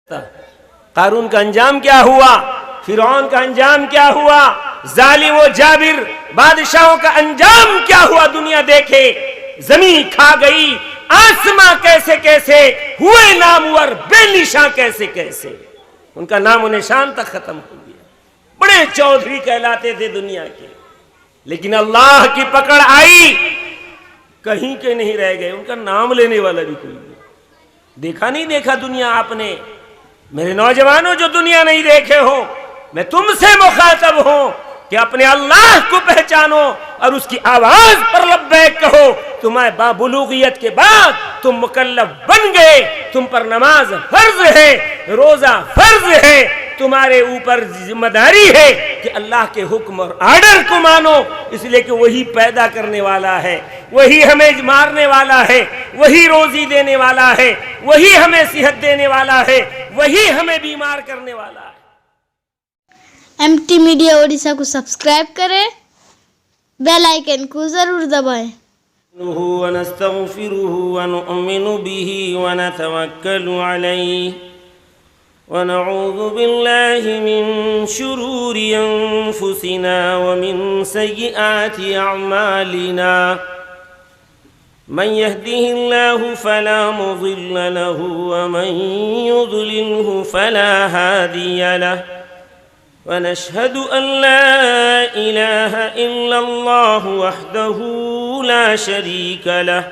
قارون کا انجام کیا ہوا، فرعون کا انجام کیا ہوا، ظالم و جابر بادشاہوں کا انجام کیا ہوا، دنیا دیکھے۔ زمین کھا گئی، آسماں کیسے کیسے ہوئے نامور، بے نشاں کیسے کیسے، ان کا نام و نشان تک ختم ہو گیا۔ بڑے چودھری کہلاتے تھے دنیا کے، لیکن اللہ کی پکڑ آئی، کہیں کے نہیں رہ گئے، ان کا نام لینے والا بھی کوئی نہیں۔ دیکھا نہیں دیکھا دنیا آپ نے؟ میرے نوجوانوں جو دنیا نہیں دیکھے ہو، میں تم سے مخاطب ہوں کہ اپنے اللہ کو پہچانو اور اس کی آواز پر لبیک کہو۔ تمہیں بابلوغیت کے بعد تم مکلف بن گئے، تم پر نماز فرض ہے، روزہ فرض ہے، تمہارے اوپر ذمہ داری ہے کہ اللہ کے حکم اور آرڈر کو مانو، اس لیے کہ وہی پیدا کرنے والا ہے، وہی ہمیں مارنے والا ہے، وہی روزی دینے والا ہے، وہی ہمیں صحت دینے والا ہے، وہی ہمیں بیمار کرنے والا ہے۔ ایم ٹی میڈیا اڑیسہ کو سبسکرائب کریں، بیل آئیکن کو ضرور دبائیں۔ ونستغفره ونؤمن به ونتوكل عليه ونعوذ بالله من شرور أنفسنا ومن سيئات أعمالنا من يهده الله فلا مضل له ومن يضلله فلا هادي له ونشهد أن لا إله إلا الله وحده لا شريك له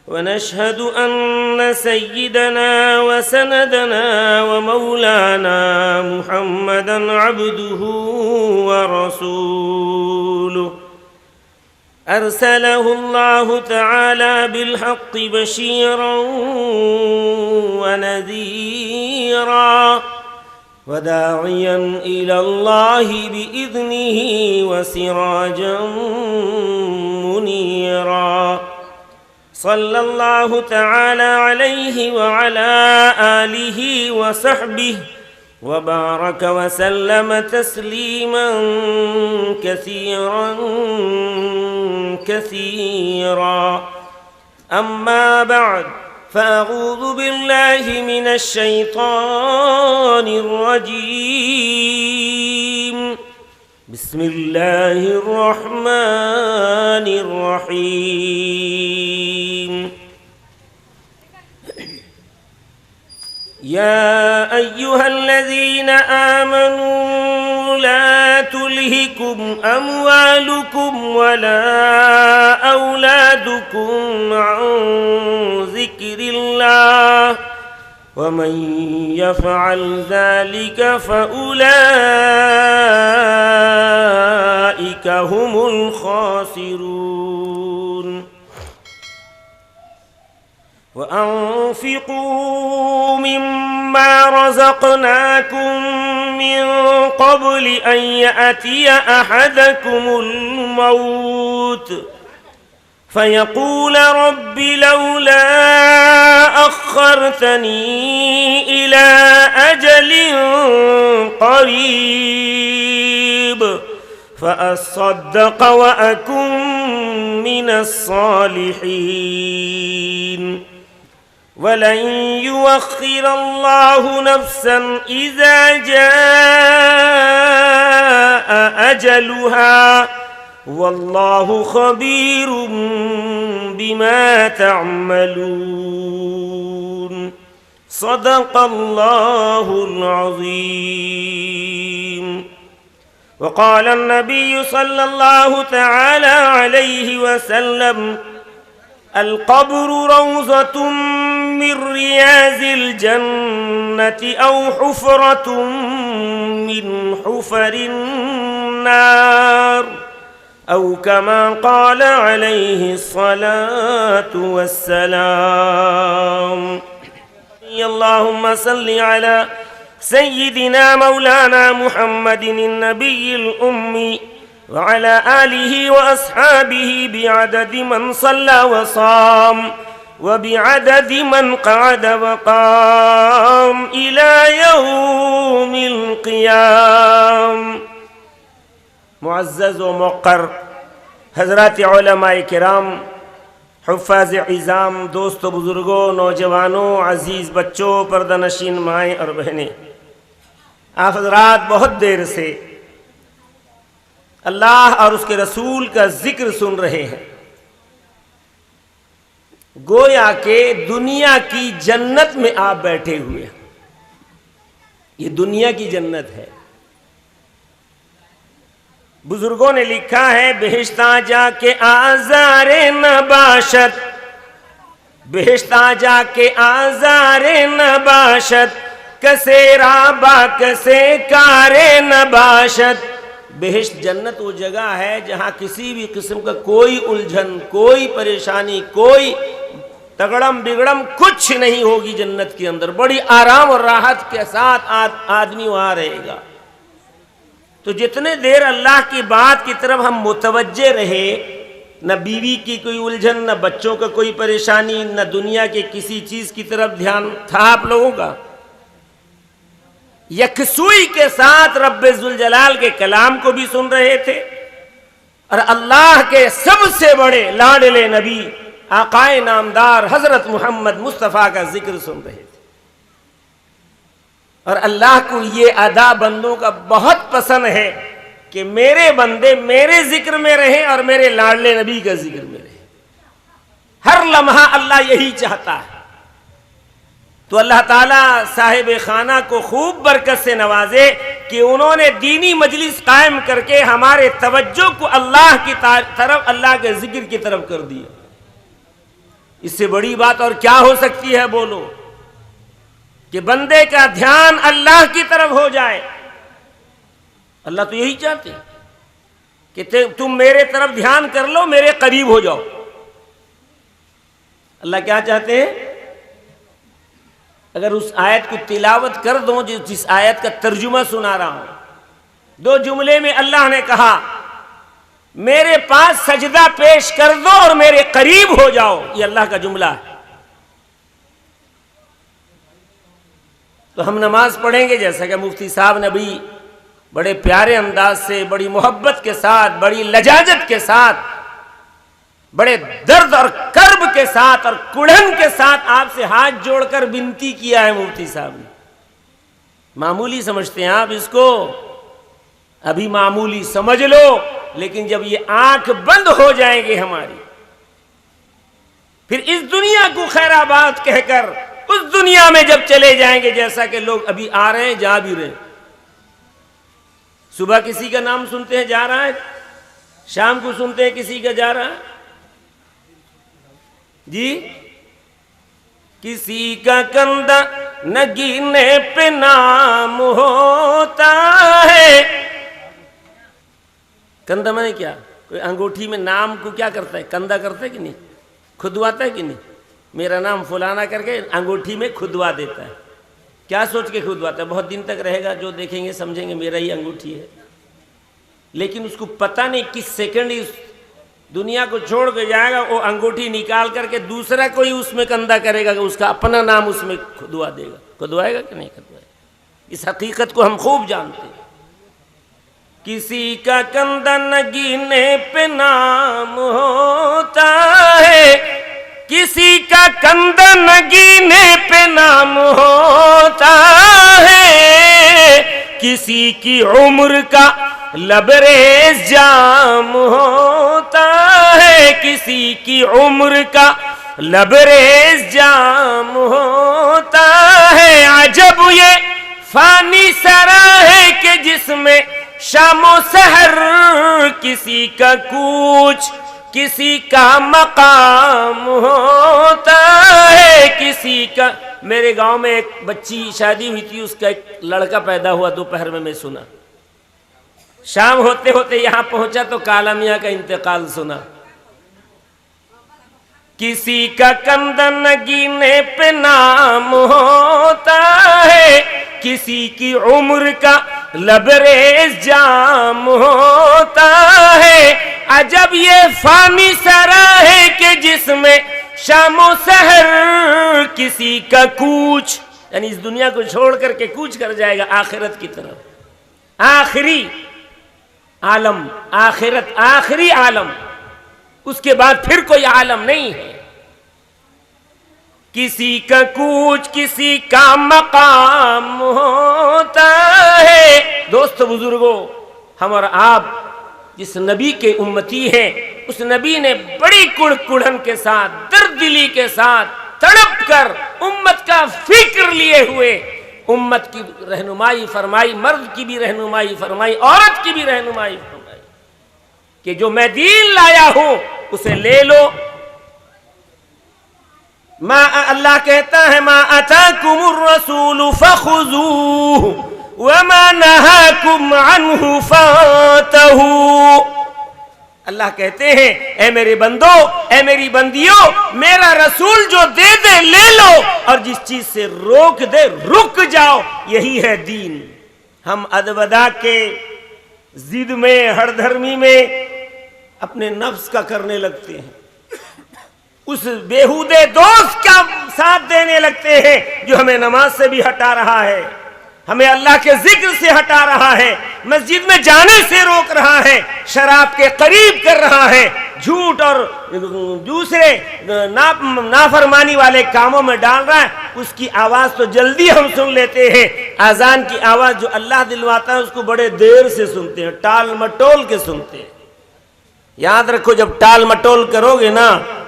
ونشهد أن سيدنا وسندنا ومولانا محمدا عبده ورسوله أرسله الله تعالى بالحق بشيرا ونذيرا وداعيا إلى الله بإذنه وسراجا منيرا صلى الله تعالى عليه وعلى آله وصحبه وبارك وسلم تسليما كثيرا كثيرا أما بعد فأعوذ بالله من الشيطان الرجيم بسم الله الرحمن الرحيم يا أيها الذين آمنوا لا تلهكم أموالكم ولا أولادكم عن ذكر الله ومن يفعل ذلك فأولئك هم الخاسرون وأنفقوا مما رزقناكم من قبل أن يأتي أحدكم الموت فيقول رب لولا أخرتني إلى أجل قريب فأصدق وأكن من الصالحين ولن يؤخر الله نفسا إذا جاء أجلها والله خبير بما تعملون صدق الله العظيم وقال النبي صلى الله تعالى عليه وسلم القبر روضة من رياض الجنة أو حفرة من حفر النار أو كما قال عليه الصلاة والسلام اللهم صل على سيدنا مولانا محمد النبي الأمي وعلى آله وأصحابه بعدد من صلى وصام وبعدد من قعد وقام إلى يوم القيام۔ معزز و موقر حضرات علماء کرام، حفاظ عظام، دوستوں، بزرگوں، نوجوانوں، عزیز بچوں، پردہ نشین مائیں اور بہنیں، آپ حضرات بہت دیر سے اللہ اور اس کے رسول کا ذکر سن رہے ہیں، گویا کہ دنیا کی جنت میں آپ بیٹھے ہوئے ہیں۔ یہ دنیا کی جنت ہے۔ بزرگوں نے لکھا ہے بہشتاں جا کے آزار نباشت، بہشتاں جا کے آزار نباشت، کسے رابا کسے کار نباشت۔ بہشت جنت وہ جگہ ہے جہاں کسی بھی قسم کا کوئی الجھن، کوئی پریشانی، کوئی تگڑم بگڑم کچھ نہیں ہوگی جنت کے اندر، بڑی آرام اور راحت کے ساتھ آدمی وہاں رہے گا۔ تو جتنے دیر اللہ کی بات کی طرف ہم متوجہ رہے، نہ بیوی کی کوئی الجھن، نہ بچوں کا کوئی پریشانی، نہ دنیا کے کسی چیز کی طرف دھیان تھا آپ لوگوں کا، یکسوئی کے ساتھ رب ذوالجلال کے کلام کو بھی سن رہے تھے اور اللہ کے سب سے بڑے لاڈلے نبی آقائے نامدار حضرت محمد مصطفیٰ کا ذکر سن رہے تھے۔ اور اللہ کو یہ ادا بندوں کا بہت پسند ہے کہ میرے بندے میرے ذکر میں رہیں اور میرے لاڈلے نبی کا ذکر میں رہیں۔ ہر لمحہ اللہ یہی چاہتا ہے۔ تو اللہ تعالیٰ صاحب خانہ کو خوب برکت سے نوازے کہ انہوں نے دینی مجلس قائم کر کے ہمارے توجہ کو اللہ کی طرف، اللہ کے ذکر کی طرف کر دیا۔ اس سے بڑی بات اور کیا ہو سکتی ہے بولو، کہ بندے کا دھیان اللہ کی طرف ہو جائے۔ اللہ تو یہی چاہتے کہ تم میرے طرف دھیان کر لو، میرے قریب ہو جاؤ۔ اللہ کیا چاہتے ہیں؟ اگر اس آیت کو تلاوت کر دو، جس آیت کا ترجمہ سنا رہا ہوں، 2 جملے میں اللہ نے کہا میرے پاس سجدہ پیش کر دو اور میرے قریب ہو جاؤ، یہ اللہ کا جملہ ہے۔ تو ہم نماز پڑھیں گے جیسا کہ مفتی صاحب نے بھی بڑے پیارے انداز سے، بڑی محبت کے ساتھ، بڑی لجاجت کے ساتھ، بڑے درد اور کرب کے ساتھ اور کڑھن کے ساتھ آپ سے ہاتھ جوڑ کر بنتی کیا ہے مفتی صاحب نے۔ معمولی سمجھتے ہیں آپ اس کو، ابھی معمولی سمجھ لو، لیکن جب یہ آنکھ بند ہو جائیں گے ہماری، پھر اس دنیا کو خیر آباد کہہ کر اس دنیا میں جب چلے جائیں گے، جیسا کہ لوگ ابھی آ رہے ہیں، جا بھی رہے ہیں، صبح کسی کا نام سنتے ہیں جا رہا ہے، شام کو سنتے ہیں کسی کا جا رہا ہے، جی کسی کا کندھا نگینے پہ نام ہوتا ہے۔ کندھا میں نے کیا، کوئی انگوٹھی میں نام کو کیا کرتا ہے، کندھا کرتا ہے کہ نہیں، کھدواتا ہے کہ نہیں، میرا نام فلانا کر کے انگوٹھی میں کھدوا دیتا ہے۔ کیا سوچ کے کھدواتا ہے؟ بہت دن تک رہے گا، جو دیکھیں گے سمجھیں گے میرا ہی انگوٹھی ہے، لیکن اس کو پتہ نہیں کس سیکنڈ اس دنیا کو چھوڑ کے جائے گا، وہ انگوٹھی نکال کر کے دوسرا کوئی اس میں کندھا کرے گا کہ اس کا اپنا نام اس میں کھدوا دے گا۔ کھدوائے گا کہ نہیں کھدوائے گا؟ اس حقیقت کو ہم خوب جانتے ہیں۔ کسی کا کندھا نگینے پہ نام ہوتا ہے، کسی کا کندھا نگینے پہ نام ہوتا ہے، کسی کی عمر کا لبریز جام ہوتا ہے، کسی کی عمر کا لبریز جام ہوتا ہے۔ عجب یہ فانی سرا ہے کہ جس میں شام و سحر کسی کا کوچ، کسی کا مقام ہوتا ہے، کسی کا۔ میرے گاؤں میں ایک بچی شادی ہوئی تھی، اس کا ایک لڑکا پیدا ہوا، دوپہر میں سنا، شام ہوتے ہوتے یہاں پہنچا تو کالا میاں کا انتقال سنا۔ کسی کا کندھا نگینے پہ نام ہوتا ہے، کسی کی عمر کا لبریز جام ہوتا ہے۔ عجب یہ فانی سرا ہے کہ جس میں شام و سحر کسی کا کوچ، یعنی اس دنیا کو چھوڑ کر کے کوچ کر جائے گا آخرت کی طرف۔ آخری عالم آخرت، آخری عالم، اس کے بعد پھر کوئی عالم نہیں ہے۔ کسی کا کوچ کسی کا مقام ہوتا ہے۔ دوست بزرگوں، ہم اور آپ جس نبی کے امتی ہیں، اس نبی نے بڑی کڑن کے ساتھ، درد دلی کے ساتھ، تڑپ کر امت کا فکر لیے ہوئے امت کی رہنمائی فرمائی، مرد کی بھی رہنمائی فرمائی، عورت کی بھی رہنمائی فرمائی کہ جو میں دین لایا ہوں اسے لے لو۔ اللہ کہتا ہے ما اتاکم الرسول فخذوہ وما نہاکم عنہ فانتہوا۔ اللہ کہتے ہیں اے میرے بندو، اے میری بندیوں، میرا رسول جو دے دے لے لو، اور جس چیز سے روک دے رک جاؤ، یہی ہے دین۔ ہم ادب ادا کے ضد میں، ہر دھرمی میں اپنے نفس کا کرنے لگتے ہیں، اس بیہودے دوست کا ساتھ دینے لگتے ہیں جو ہمیں نماز سے بھی ہٹا رہا ہے، ہمیں اللہ کے ذکر سے ہٹا رہا ہے، مسجد میں جانے سے روک رہا ہے، شراب کے قریب کر رہا ہے، جھوٹ اور دوسرے نافرمانی والے کاموں میں ڈال رہا ہے۔ اس کی آواز تو جلدی ہم سن لیتے ہیں، اذان کی آواز جو اللہ دلواتا ہے اس کو بڑے دیر سے سنتے ہیں، ٹال مٹول کے سنتے ہیں۔ یاد رکھو جب ٹال مٹول کرو گے نا،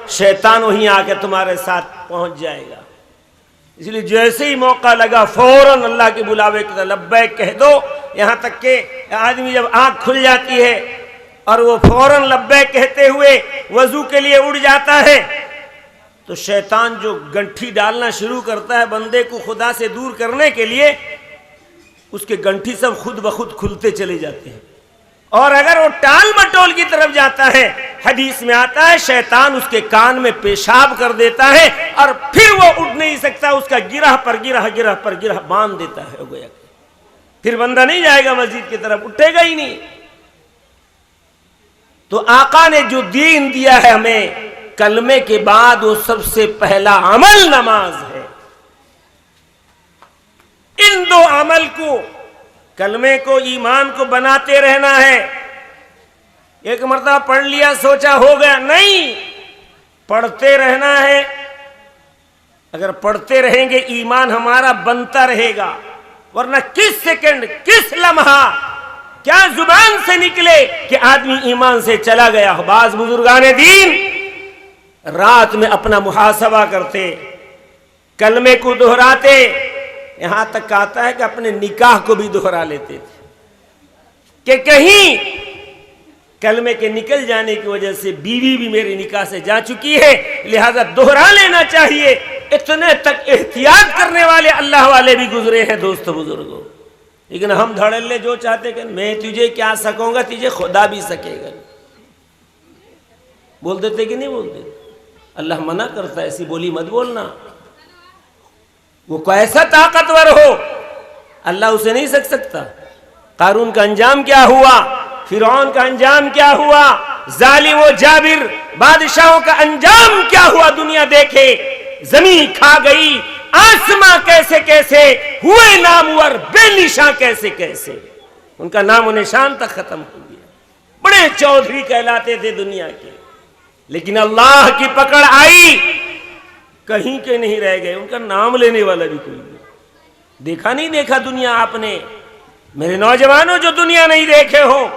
شیطان وہیں آ کے تمہارے ساتھ پہنچ جائے گا۔ اس لیے جیسے ہی موقع لگا فوراً اللہ کے بلاوے کی طرح لبیک کہہ دو، یہاں تک کہ آدمی جب آنکھ کھل جاتی ہے اور وہ فوراً لبیک کہتے ہوئے وضو کے لیے اڑ جاتا ہے، تو شیطان جو گنٹھی ڈالنا شروع کرتا ہے بندے کو خدا سے دور کرنے کے لیے، اس کے گنٹھی سب خود بخود کھلتے چلے جاتے ہیں۔ اور اگر وہ ٹال مٹول کی طرف جاتا ہے، حدیث میں آتا ہے شیطان اس کے کان میں پیشاب کر دیتا ہے اور پھر وہ اٹھ نہیں سکتا، اس کا گرہ پر گرہ باندھ دیتا ہے گویا کہ پھر بندہ نہیں جائے گا مسجد کی طرف، اٹھے گا ہی نہیں۔ تو آقا نے جو دین دیا ہے ہمیں، کلمے کے بعد وہ سب سے پہلا عمل نماز ہے۔ ان دو عمل کو، کلمے کو، ایمان کو بناتے رہنا ہے۔ ایک مرتبہ پڑھ لیا سوچا ہو گیا، نہیں، پڑھتے رہنا ہے۔ اگر پڑھتے رہیں گے ایمان ہمارا بنتا رہے گا، ورنہ کس سیکنڈ، کس لمحہ کیا زبان سے نکلے کہ آدمی ایمان سے چلا گیا۔ بعض بزرگان دین رات میں اپنا محاسبہ کرتے، کلمے کو دہراتے، یہاں تک آتا ہے کہ اپنے نکاح کو بھی دہرا لیتے تھے کہ کہیں کلمے کے نکل جانے کی وجہ سے بیوی بھی میرے نکاح سے جا چکی ہے، لہذا دہرا لینا چاہیے۔ اتنے تک احتیاط کرنے والے اللہ والے بھی گزرے ہیں دوست بزرگوں۔ لیکن ہم دھڑلے جو چاہتے کہ میں تجھے کیا سکوں گا، تجھے خدا بھی سکے گا، بول دیتے کہ نہیں بولتے؟ اللہ منع کرتا ہے ایسی بولی مت بولنا۔ وہ کیسا طاقتور ہو، اللہ اسے نہیں سک سکتا۔ قارون کا انجام کیا ہوا، فرعون کا انجام کیا ہوا، ظالم و جابر بادشاہوں کا انجام کیا ہوا، دنیا دیکھے۔ زمین کھا گئی، آسماں کیسے کیسے ہوئے نامور، بے نشاں کیسے کیسے، ان کا نام و نشان تک ختم ہو گیا۔ بڑے چودھری کہلاتے تھے دنیا کے، لیکن اللہ کی پکڑ آئی، کہیں کے نہیں رہ گئے، ان کا نام لینے والا بھی کوئی نہیں۔ دیکھا نہیں دیکھا دنیا آپ نے؟ میرے نوجوانوں جو دنیا نہیں دیکھے ہو،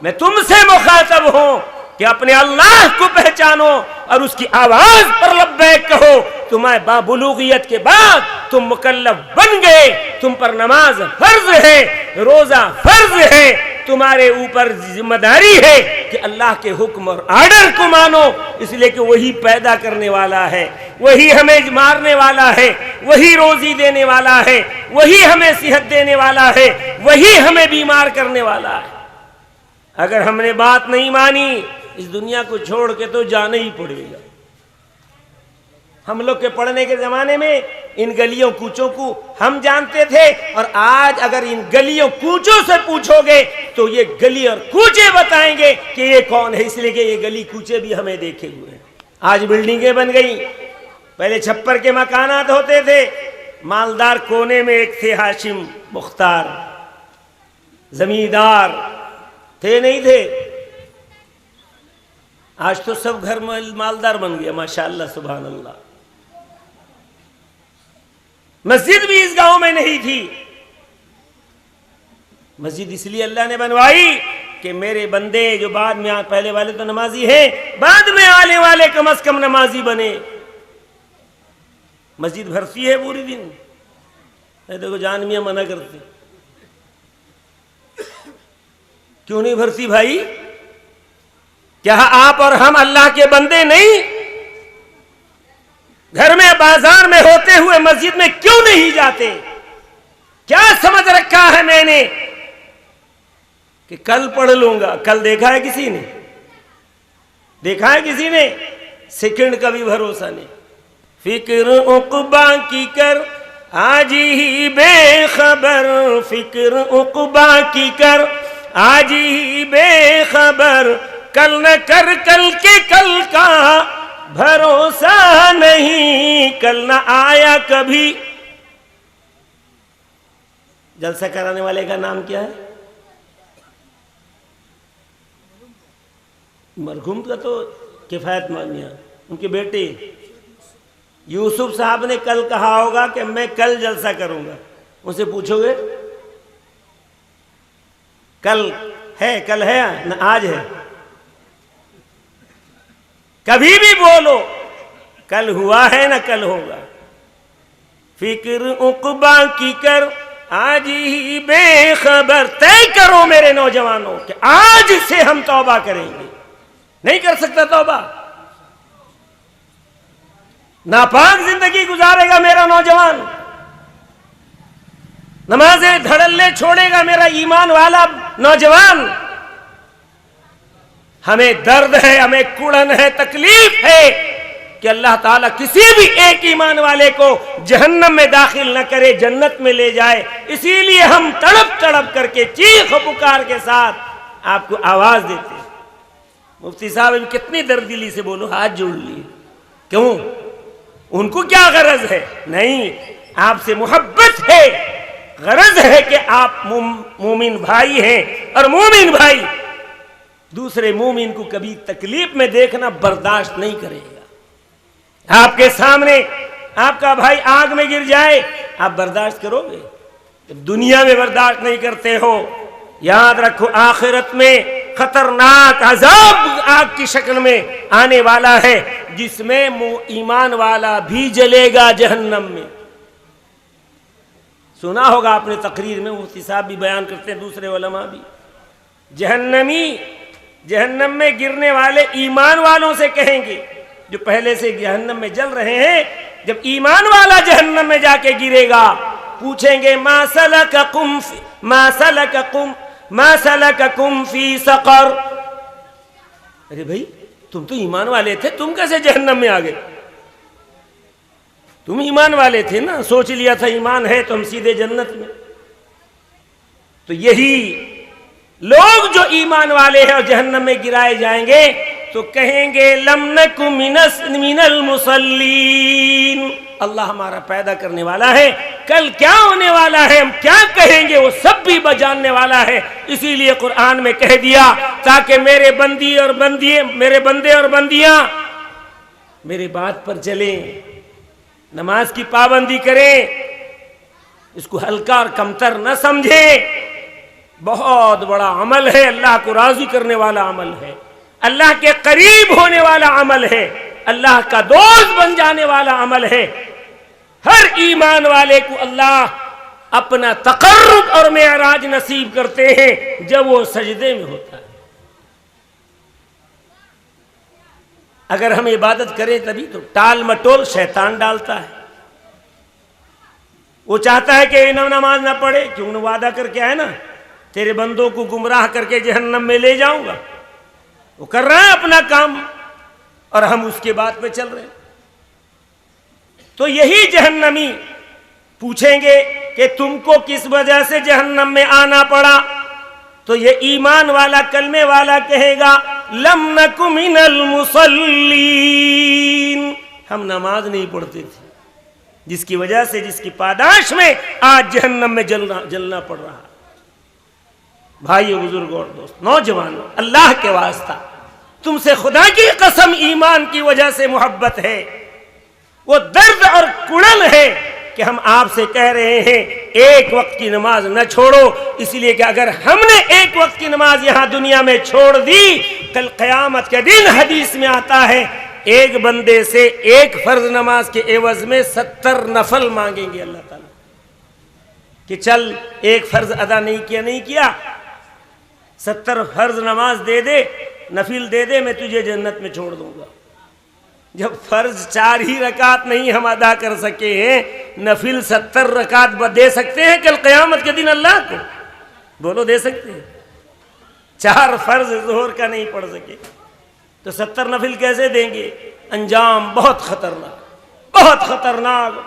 میں تم سے مخاطب ہوں کہ اپنے اللہ کو پہچانو اور اس کی آواز پر لبیک کہو۔ تمہیں بابلوغیت کے بعد تم مکلف بن گئے، تم پر نماز فرض ہے، روزہ فرض ہے، تمہارے اوپر ذمہ داری ہے کہ اللہ کے حکم اور آرڈر کو مانو، اس لیے کہ وہی پیدا کرنے والا ہے، وہی ہمیں مارنے والا ہے، وہی روزی دینے والا ہے، وہی ہمیں صحت دینے والا ہے، وہی ہمیں بیمار کرنے والا ہے۔ اگر ہم نے بات نہیں مانی، اس دنیا کو چھوڑ کے تو جانا ہی پڑے گا۔ ہم لوگ کے پڑھنے کے زمانے میں ان گلیوں کوچوں کو ہم جانتے تھے، اور آج اگر ان گلیوں کوچوں سے پوچھو گے تو یہ گلی اور کوچے بتائیں گے کہ یہ کون ہے، اس لیے کہ یہ گلی کوچے بھی ہمیں دیکھے ہوئے ہیں۔ آج بلڈنگیں بن گئی، پہلے چھپر کے مکانات ہوتے تھے۔ مالدار کونے میں ایک تھے ہاشم مختار، زمیندار تھے نہیں تھے؟ آج تو سب گھر مالدار بن گیا، ماشاءاللہ سبحان اللہ۔ مسجد بھی اس گاؤں میں نہیں تھی. مسجد اس لیے اللہ نے بنوائی کہ میرے بندے جو بعد میں پہلے والے تو نمازی ہیں, بعد میں آنے والے کم از کم نمازی بنے. مسجد بھرتی ہے پوری دن, دیکھو جان میاں منع کرتے, کیوں نہیں بھرتی بھائی؟ کیا آپ اور ہم اللہ کے بندے نہیں؟ گھر میں بازار میں ہوتے ہوئے مسجد میں کیوں نہیں جاتے؟ کیا سمجھ رکھا ہے میں نے کہ کل پڑھ لوں گا؟ کل دیکھا ہے کسی نے؟ دیکھا ہے کسی نے؟ سیکنڈ کا بھی بھروسہ نہیں. فکر عقبا کی کر آج ہی بے خبر, فکر عقبا کی کر آج ہی بے خبر, کل نہ کر کل کے کل کا بھروسہ نہیں, کل نہ آیا کبھی. جلسہ کرانے والے کا نام کیا ہے؟ مرحوم کا تو کفایت مانیہ, ان کے بیٹے یوسف صاحب نے کل کہا ہوگا کہ میں کل جلسہ کروں گا. ان سے پوچھو گے کل ہے نہ آج ہے؟ کبھی بھی بولو کل ہوا ہے نہ کل ہوگا. فکر عقبا کی کر آج ہی بے خبر, طے کرو میرے نوجوانوں کہ آج سے ہم توبہ کریں گے. نہیں کر سکتا توبہ؟ ناپاک زندگی گزارے گا میرا نوجوان, نمازیں دھڑلے چھوڑے گا میرا ایمان والا نوجوان. ہمیں درد ہے, ہمیں کڑن ہے, تکلیف ہے کہ اللہ تعالیٰ کسی بھی ایک ایمان والے کو جہنم میں داخل نہ کرے, جنت میں لے جائے. اسی لیے ہم تڑپ تڑپ کر کے چیخ و پکار کے ساتھ آپ کو آواز دیتے ہیں. مفتی صاحب کتنی دردلی سے بولو, ہاتھ جوڑ لیے. کیوں؟ ان کو کیا غرض ہے؟ نہیں, آپ سے محبت ہے, غرض ہے کہ آپ مومن بھائی ہیں, اور مومن بھائی دوسرے مومن کو کبھی تکلیف میں دیکھنا برداشت نہیں کرے گا. آپ کے سامنے آپ کا بھائی آگ میں گر جائے, آپ برداشت کرو گے؟ دنیا میں برداشت نہیں کرتے ہو, یاد رکھو آخرت میں خطرناک عذاب آگ کی شکل میں آنے والا ہے, جس میں ایمان والا بھی جلے گا جہنم میں. سنا ہوگا آپ نے تقریر میں, مفتی صاحب بھی بیان کرتے ہیں, دوسرے علماء بھی. جہنم میں گرنے والے ایمان والوں سے کہیں گے جو پہلے سے جہنم میں جل رہے ہیں, جب ایمان والا جہنم میں جا کے گرے گا پوچھیں گے ما سلککم فی سقر. ارے بھائی تم تو ایمان والے تھے, تم کیسے جہنم میں آ گئے؟ تم ایمان والے تھے نا, سوچ لیا تھا ایمان ہے تو ہم سیدھے جنت میں. تو یہی لوگ جو ایمان والے ہیں اور جہنم میں گرائے جائیں گے تو کہیں گے لم نک من المصلین, اللہ ہمارا پیدا کرنے والا ہے, کل کیا ہونے والا ہے ہم کیا کہیں گے وہ سب بھی بجاننے والا ہے. اسی لیے قرآن میں کہہ دیا تاکہ میرے بندے اور بندیاں میرے بات پر چلیں, نماز کی پابندی کریں, اس کو ہلکا اور کمتر نہ سمجھیں. بہت بڑا عمل ہے, اللہ کو راضی کرنے والا عمل ہے, اللہ کے قریب ہونے والا عمل ہے, اللہ کا دوست بن جانے والا عمل ہے. ہر ایمان والے کو اللہ اپنا تقرب اور معراج نصیب کرتے ہیں جب وہ سجدے میں ہوتا ہے. اگر ہم عبادت کریں تبھی تو ٹال مٹول شیطان ڈالتا ہے. وہ چاہتا ہے کہ نماز نہ پڑھے, کیوں نہ وعدہ کر کے آئے نا تیرے بندوں کو گمراہ کر کے جہنم میں لے جاؤں گا. وہ کر رہا ہے اپنا کام اور ہم اس کے بات پہ چل رہے ہیں. تو یہی جہنمی پوچھیں گے کہ تم کو کس وجہ سے جہنم میں آنا پڑا, تو یہ ایمان والا کلمے والا کہے گا لم نک من المصلین, ہم نماز نہیں پڑھتے تھے جس کی وجہ سے, جس کی پاداش میں آج جہنم میں جلنا پڑ رہا. بھائیو, بزرگوں اور دوست, نوجوانوں, اللہ کے واسطہ تم سے خدا کی قسم ایمان کی وجہ سے محبت ہے. وہ درد اور کڑن ہے کہ کہ ہم آپ سے کہہ رہے ہیں ایک وقت کی نماز نہ چھوڑو، اس لیے کہ اگر ہم نے ایک وقت کی نماز یہاں دنیا میں چھوڑ دی، کل قیامت کے دن حدیث میں آتا ہے ایک بندے سے ایک فرض نماز کے عوض میں 70 نفل مانگیں گے اللہ تعالیٰ کہ چل ایک فرض ادا نہیں کیا 70 فرض نماز دے دے، نفل دے دے، میں تجھے جنت میں چھوڑ دوں گا۔ جب فرض 4 ہی رکعت نہیں ہم ادا کر سکے ہیں، نفل 70 رکعت دے سکتے ہیں کل قیامت کے دن اللہ کو؟ بولو دے سکتے ہیں؟ 4 فرض ظہر کا نہیں پڑھ سکے تو 70 نفل کیسے دیں گے؟ انجام بہت خطرناک،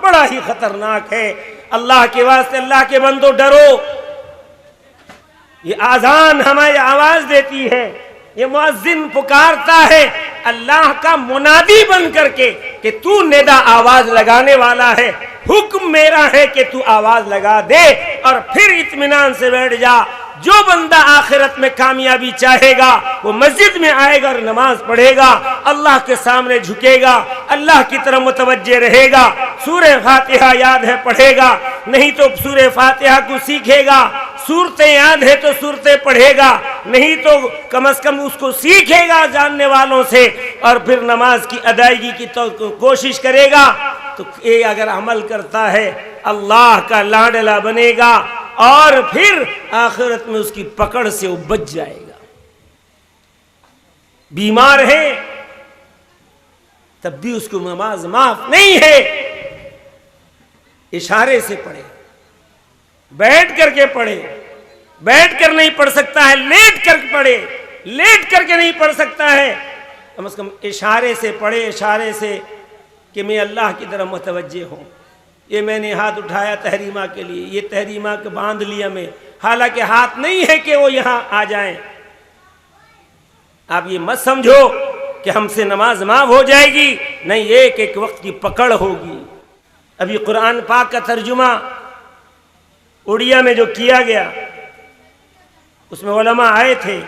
بڑا ہی خطرناک ہے۔ اللہ کے واسطے اللہ کے بندو ڈرو۔ یہ آذان ہمیں آواز دیتی ہے، یہ مؤذن پکارتا ہے اللہ کا منادی بن کر کے کہ تو ندا آواز لگانے والا ہے، حکم میرا ہے کہ تو آواز لگا دے اور پھر اطمینان سے بیٹھ جا۔ جو بندہ آخرت میں کامیابی چاہے گا وہ مسجد میں آئے گا اور نماز پڑھے گا، اللہ کے سامنے جھکے گا، اللہ کی طرف متوجہ رہے گا، سورہ فاتحہ یاد ہے پڑھے گا، نہیں تو سورہ فاتحہ کو سیکھے گا، سورتیں یاد ہے تو سورتیں پڑھے گا، نہیں تو کم از کم اس کو سیکھے گا جاننے والوں سے، اور پھر نماز کی ادائیگی کی تو کوشش کرے گا۔ تو یہ اگر عمل کرتا ہے اللہ کا لاڈلا بنے گا اور پھر آخرت میں اس کی پکڑ سے وہ بچ جائے گا۔ بیمار ہے تب بھی اس کو نماز معاف نہیں ہے، اشارے سے پڑھے، بیٹھ کر کے پڑھے، بیٹھ کر نہیں پڑھ سکتا ہے لیٹ کر پڑھے، لیٹ کر کے نہیں پڑھ سکتا ہے کم از کم اشارے سے پڑھے، اشارے سے کہ میں اللہ کی طرف متوجہ ہوں۔ یہ میں نے ہاتھ اٹھایا تحریمہ کے لیے، یہ تحریمہ کو باندھ لیا میں، حالانکہ ہاتھ نہیں ہے کہ وہ یہاں آ جائیں۔ آپ یہ مت سمجھو کہ ہم سے نماز معاف ہو جائے گی، نہیں، ایک ایک وقت کی پکڑ ہوگی۔ ابھی قرآن پاک کا ترجمہ اڑیا میں جو کیا گیا، اس میں علماء آئے تھے،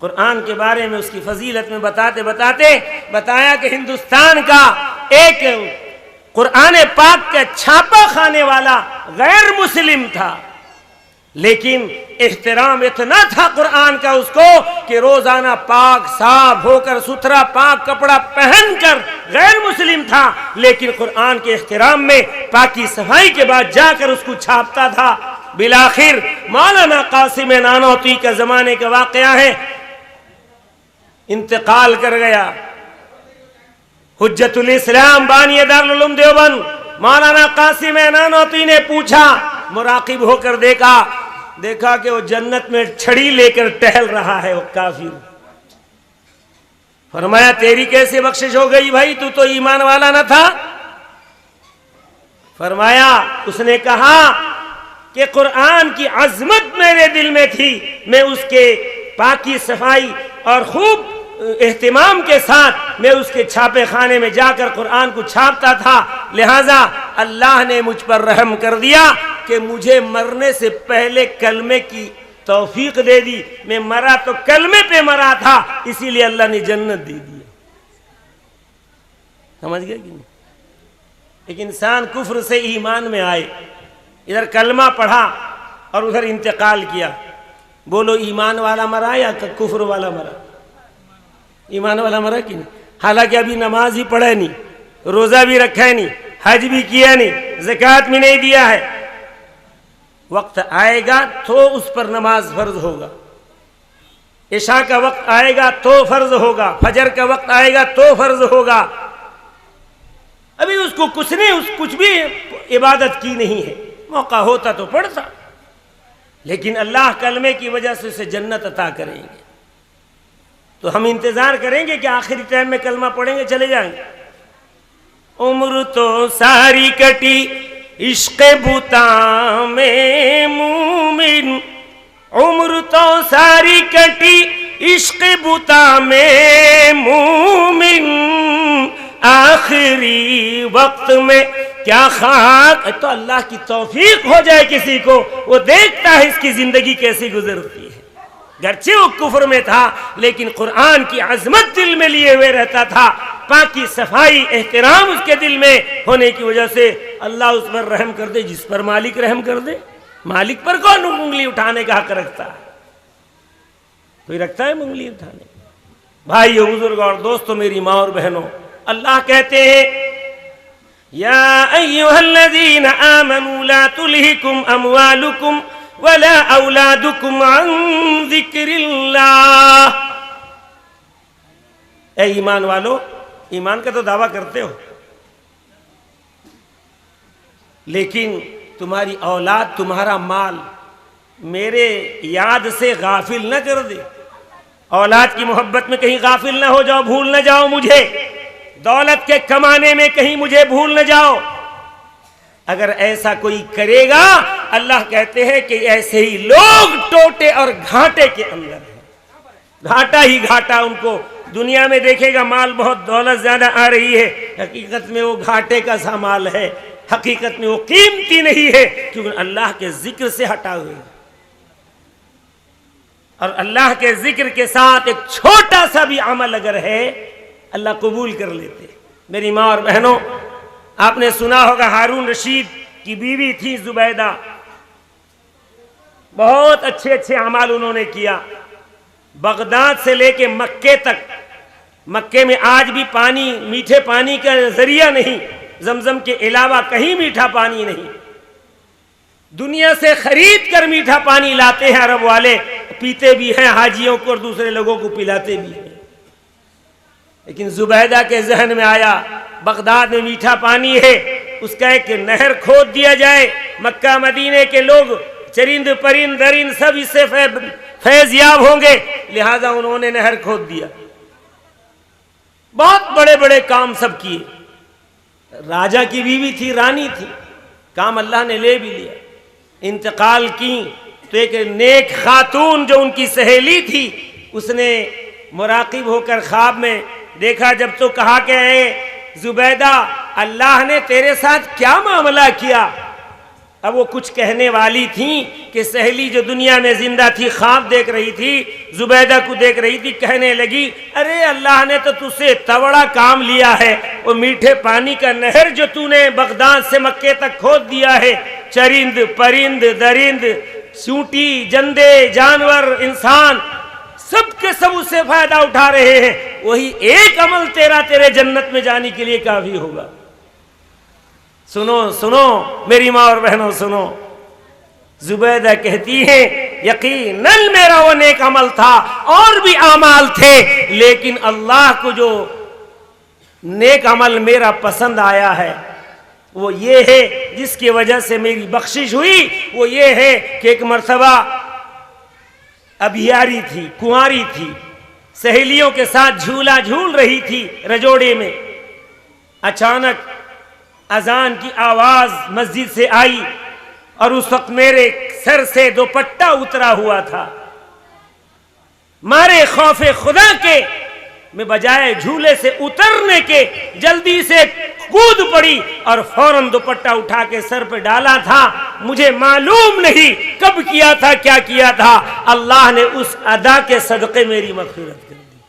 قرآن کے بارے میں اس کی فضیلت میں بتایا کہ ہندوستان کا ایک قرآن پاک کا چھاپا کھانے والا غیر مسلم تھا، لیکن احترام اتنا تھا قرآن کا اس کو کہ روزانہ پاک صاف ہو کر ستھرا پاک کپڑا پہن کر، غیر مسلم تھا لیکن قرآن کے احترام میں پاکی صفائی کے بعد جا کر اس کو چھاپتا تھا۔ بالآخر مولانا قاسم نانوتوی کا زمانے کا واقعہ ہے، انتقال کر گیا۔ حجت الاسلام بانی دارالعلوم دیوبند مولانا قاسم نانوتوی نے پوچھا، مراقب ہو کر دیکھا کہ وہ جنت میں چھڑی لے کر ٹہل رہا ہے، وہ کافر۔ فرمایا تیری کیسے بخشش ہو گئی بھائی، تو ایمان والا نہ تھا؟ فرمایا، اس نے کہا کہ قرآن کی عظمت میرے دل میں تھی، میں اس کے پاکی صفائی اور خوب اہتمام کے ساتھ میں اس کے چھاپے خانے میں جا کر قرآن کو چھاپتا تھا، لہٰذا اللہ نے مجھ پر رحم کر دیا کہ مجھے مرنے سے پہلے کلمے کی توفیق دے دی۔ میں مرا تو کلمے پہ مرا تھا، اسی لیے اللہ نے جنت دے دیا۔ سمجھ گئے کہ نہیں؟ ایک انسان کفر سے ایمان میں آئے، ادھر کلمہ پڑھا اور ادھر انتقال کیا، بولو ایمان والا مرا یا کفر والا مرا؟ ایمان والا مرا کہ نہیں؟ حالانکہ ابھی نماز ہی پڑھا نہیں، روزہ بھی رکھا نہیں، حج بھی کیا نہیں، زکوٰۃ بھی نہیں دیا ہے۔ وقت آئے گا تو اس پر نماز فرض ہوگا، عشاء کا وقت آئے گا تو فرض ہوگا، فجر کا وقت آئے گا تو فرض ہوگا۔ ابھی اس کو کچھ بھی عبادت کی نہیں ہے، موقع ہوتا تو پڑھتا، لیکن اللہ کلمے کی وجہ سے اسے جنت عطا کریں گے۔ تو ہم انتظار کریں گے کہ آخری ٹائم میں کلمہ پڑھیں گے چلے جائیں گے؟ عمر تو ساری کٹی عشق بتا میں مومن، عمر تو ساری کٹی عشق بتا میں مومن، آخری وقت میں کیا خاک۔ تو اللہ کی توفیق ہو جائے کسی کو، وہ دیکھتا ہے اس کی زندگی کیسی گزرتی ہے، گرچہ وہ کفر میں تھا لیکن قرآن کی عظمت دل میں لیے ہوئے رہتا تھا۔ پاکی صفائی احترام اس کے دل میں ہونے کی وجہ سے اللہ اس پر رحم کر دے جس پر مالک رحم کر دے۔ مالک پر کون انگلی اٹھانے کا حق رکھتا ہے؟ کوئی رکھتا ہے انگلی اٹھانے؟ بھائیو، بزرگ اور دوستو، میری ماں اور بہنوں، اللہ کہتے ہیں یا ایھا الذین آمنوا لا تلہکم اموالکم ولا اولادکم عن ذکر اللہ۔ اے ایمان والو، ایمان کا تو دعویٰ کرتے ہو، لیکن تمہاری اولاد، تمہارا مال میرے یاد سے غافل نہ کر دے۔ اولاد کی محبت میں کہیں غافل نہ ہو جاؤ، بھول نہ جاؤ مجھے، دولت کے کمانے میں کہیں مجھے بھول نہ جاؤ۔ اگر ایسا کوئی کرے گا، اللہ کہتے ہیں کہ ایسے ہی لوگ ٹوٹے اور گھاٹے کے اندر ہیں، گھاٹا ہی گھاٹا ان کو۔ دنیا میں دیکھے گا مال بہت، دولت زیادہ آ رہی ہے، حقیقت میں وہ گھاٹے کا سا مال ہے، حقیقت میں وہ قیمتی نہیں ہے، کیونکہ اللہ کے ذکر سے ہٹا ہوئے۔ اور اللہ کے ذکر کے ساتھ ایک چھوٹا سا بھی عمل اگر ہے، اللہ قبول کر لیتے۔ میری ماں اور بہنوں، آپ نے سنا ہوگا ہارون رشید کی بیوی تھی زبیدہ، بہت اچھے اچھے اعمال انہوں نے کیا، بغداد سے لے کے مکے تک۔ مکے میں آج بھی پانی، میٹھے پانی کا ذریعہ نہیں، زمزم کے علاوہ کہیں میٹھا پانی نہیں، دنیا سے خرید کر میٹھا پانی لاتے ہیں عرب والے، پیتے بھی ہیں حاجیوں کو اور دوسرے لوگوں کو پلاتے بھی ہیں۔ لیکن زبیدہ کے ذہن میں آیا بغداد میں میٹھا پانی ہے، اس کا ایک نہر کھود دیا جائے، مکہ مدینے کے لوگ چرند پرند درند سب اس سے فیض یاب ہوں گے، لہذا انہوں نے نہر کھود دیا۔ بہت بڑے بڑے کام سب کیے، راجہ کی بیوی تھی، رانی تھی، کام اللہ نے لے بھی لیا، انتقال کی تو ایک نیک خاتون جو ان کی سہیلی تھی، اس نے مراقب ہو کر خواب میں دیکھا، جب تو کہا کہ اے زبیدہ، اللہ نے تیرے ساتھ کیا معاملہ کیا؟ اب وہ کچھ کہنے والی تھیں کہ سہیلی جو دنیا میں زندہ تھی، خواب دیکھ رہی تھی، زبیدہ کو دیکھ رہی تھی، کہنے لگی ارے اللہ نے تو تجھ سے اتنا بڑا کام لیا ہے، وہ میٹھے پانی کا نہر جو تو نے بغداد سے مکے تک کھود دیا ہے، چرند پرند درند چونٹی جندے جانور انسان سب کے سب اس سے فائدہ اٹھا رہے ہیں، وہی ایک عمل تیرا تیرے جنت میں جانے کے لیے کافی ہوگا۔ سنو سنو میری ماں اور بہنوں، سنو، زبیدہ کہتی ہیں یقیناً میرا وہ نیک عمل تھا، اور بھی اعمال تھے، لیکن اللہ کو جو نیک عمل میرا پسند آیا ہے وہ یہ ہے، جس کی وجہ سے میری بخشش ہوئی، وہ یہ ہے کہ ایک مرتبہ ابھیاری تھی، کنواری تھی، سہیلیوں کے ساتھ جھولا جھول رہی تھی رجوڑے میں، اچانک اذان کی آواز مسجد سے آئی، اور اس وقت میرے سر سے دوپٹہ اترا ہوا تھا، مارے خوف خدا کے میں بجائے جھولے سے اترنے کے جلدی سے کود پڑی اور فوراً دوپٹہ اٹھا کے سر پہ ڈالا تھا، مجھے معلوم نہیں کب کیا تھا، کیا کیا تھا، اللہ نے اس ادا کے صدقے میری مغفرت کر دی۔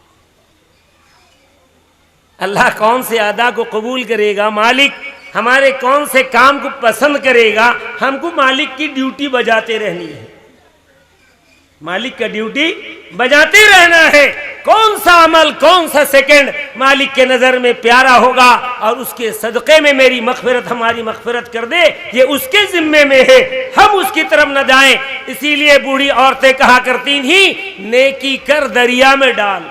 اللہ کون سے ادا کو قبول کرے گا؟ مالک ہمارے کون سے کام کو پسند کرے گا؟ ہم کو مالک کی ڈیوٹی بجاتے رہنی ہے، مالک کا ڈیوٹی بجاتے رہنا ہے۔ کون سا عمل، کون سا سیکنڈ مالک کے نظر میں پیارا ہوگا اور اس کے صدقے میں میری مغفرت ہماری مغفرت کر دے، یہ اس کے ذمے میں ہے، ہم اس کی طرف نہ جائیں۔ اسی لیے بوڑھی عورتیں کہا کرتی تھیں نیکی کر دریا میں ڈال۔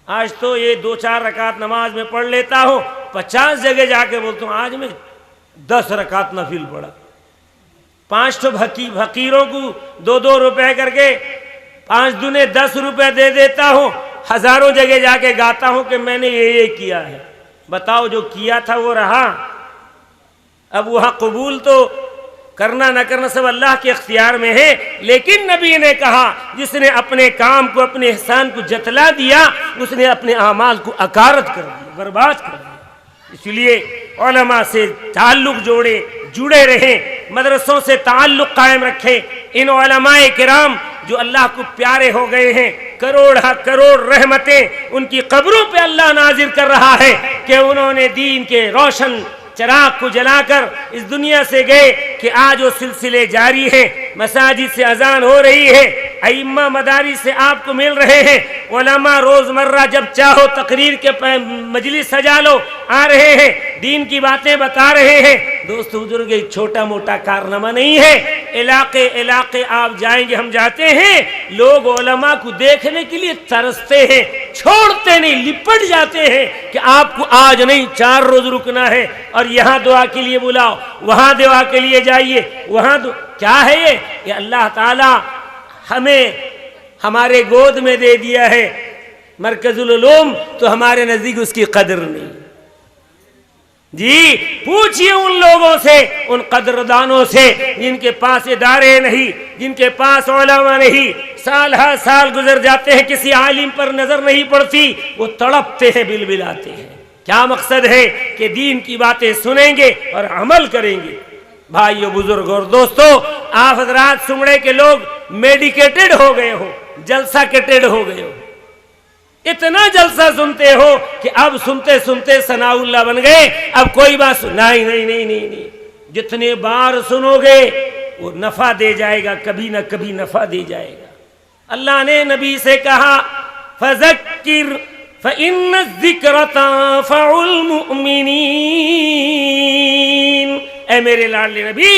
آج تو یہ 2-4 رکعت نماز میں پڑھ لیتا ہوں، 50 جگہ جا کے بولتا ہوں آج میں 10 رکعت نفل پڑھا، 5 فقیروں کو 2-2 روپے کر کے 5 دونے 10 روپے دے دیتا ہوں، ہزاروں جگہ جا کے گاتا ہوں کہ میں نے یہ کیا ہے۔ بتاؤ جو کیا تھا وہ رہا؟ اب وہاں قبول تو کرنا نہ کرنا سب اللہ کے اختیار میں ہے، لیکن نبی نے کہا جس نے اپنے کام کو، اپنے احسان کو جتلا دیا، اس نے اپنے اعمال کو اکارت کر دیا، برباد کر دیا۔ اس لیے علماء سے تعلق جڑے رہیں، مدرسوں سے تعلق قائم رکھیں۔ ان علماء کرام جو اللہ کو پیارے ہو گئے ہیں، کروڑ کروڑ رحمتیں ان کی قبروں پہ اللہ نازل کر رہا ہے کہ انہوں نے دین کے روشن چراغ کو جلا کر اس دنیا سے گئے کہ آج وہ سلسلے جاری ہیں. مساجد سے اذان ہو رہی ہے, ائمہ مدارس سے آپ کو مل رہے ہیں, علماء روزمرہ جب چاہو تقریر کے مجلس سجا لو آ رہے ہیں, دین کی باتیں بتا رہے ہیں. دوست بزرگ ایک چھوٹا موٹا کارنامہ نہیں ہے. علاقے علاقے آپ جائیں گے, ہم جاتے ہیں, لوگ علماء کو دیکھنے کے لیے ترستے ہیں, چھوڑتے نہیں, لپٹ جاتے ہیں کہ آپ کو آج نہیں 4 روز رکنا ہے, اور یہاں دعا کے لیے بلاؤ, وہاں دعا کے لیے جائیے, وہاں کیا ہے یہ اللہ تعالی ہمیں ہمارے گود میں دے دیا ہے مرکز العلوم, تو ہمارے نزدیک اس کی قدر نہیں. جی پوچھئے ان لوگوں سے, ان قدردانوں سے جن کے پاس ادارے نہیں, جن کے پاس علماء نہیں, سال ہر سال گزر جاتے ہیں, کسی عالم پر نظر نہیں پڑتی, وہ تڑپتے ہیں, بلبلاتے ہیں. کیا مقصد ہے کہ دین کی باتیں سنیں گے اور عمل کریں گے. بھائیو بزرگ اور دوستو, آپ حضرات سمڑے کے لوگ میڈیکیٹڈ ہو گئے ہو, جلسہ کیٹڈ ہو گئے ہو, اتنا جلسہ سنتے ہو کہ اب سنتے سنتے ثناء اللہ بن گئے. اب کوئی بات نہیں نہیں نہیں نہیں نہیں, جتنے بار سنو گے وہ نفع دے جائے گا, کبھی نہ کبھی نفع دے جائے گا. اللہ نے نبی سے کہا فذکر فإن الذکر تنفع المؤمنین, اے میرے لاڈلے نبی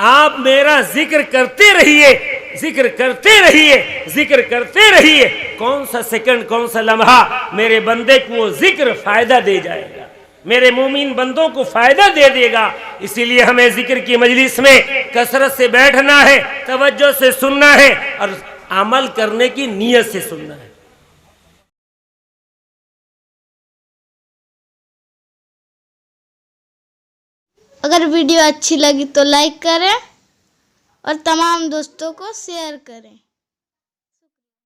آپ میرا ذکر کرتے رہیے, ذکر کرتے رہیے, ذکر کرتے رہیے. کون سا سیکنڈ, کون سا لمحہ میرے بندے کو وہ ذکر فائدہ دے جائے گا, میرے مومن بندوں کو فائدہ دے دے گا. اسی لیے ہمیں ذکر کی مجلس میں کثرت سے بیٹھنا ہے, توجہ سے سننا ہے, اور عمل کرنے کی نیت سے سننا ہے. اگر ویڈیو اچھی لگی تو لائک کریں اور تمام دوستوں کو شیئر کریں.